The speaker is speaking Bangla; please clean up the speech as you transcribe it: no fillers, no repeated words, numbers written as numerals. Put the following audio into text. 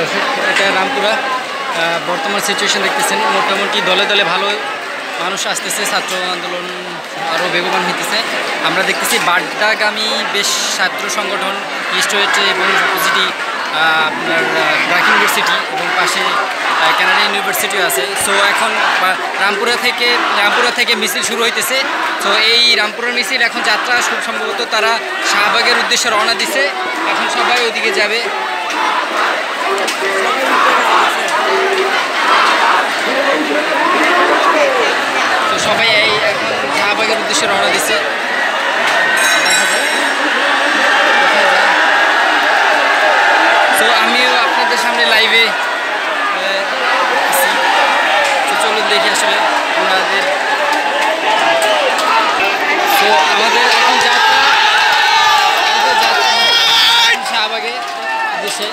দর্শক, এটা রামপুরা বর্তমান সিচুয়েশন দেখতেছেন। মোটামুটি দলে দলে ভালো মানুষ আসতেছে, ছাত্র আন্দোলন আরও বেগবান হইতেছে। আমরা দেখতেছি বাড্ডাগামী বেশ ছাত্র সংগঠন ইস্ট ওয়েস্ট এবং অপোজিটি আপনার ব্র্যাক ইউনিভার্সিটি এবং পাশে কানাডা ইউনিভার্সিটিও আছে। সো এখন রামপুরা থেকে মিছিল শুরু হইতেছে। সো এই রামপুরার মিছিল এখন যাত্রা খুব সম্ভবত তারা শাহবাগের উদ্দেশ্যে রওনা দিছে। এখন সবাই ওদিকে যাবে। তো সবাই এই এখন শাহবাগের উদ্দেশ্যে রওনা দিছে। তো আমিও আপনাদের সামনে লাইভে আছি। তো চলুন দেখি আসলে আমাদের এখন যাত্রা শাহবাগের উদ্দেশ্যে।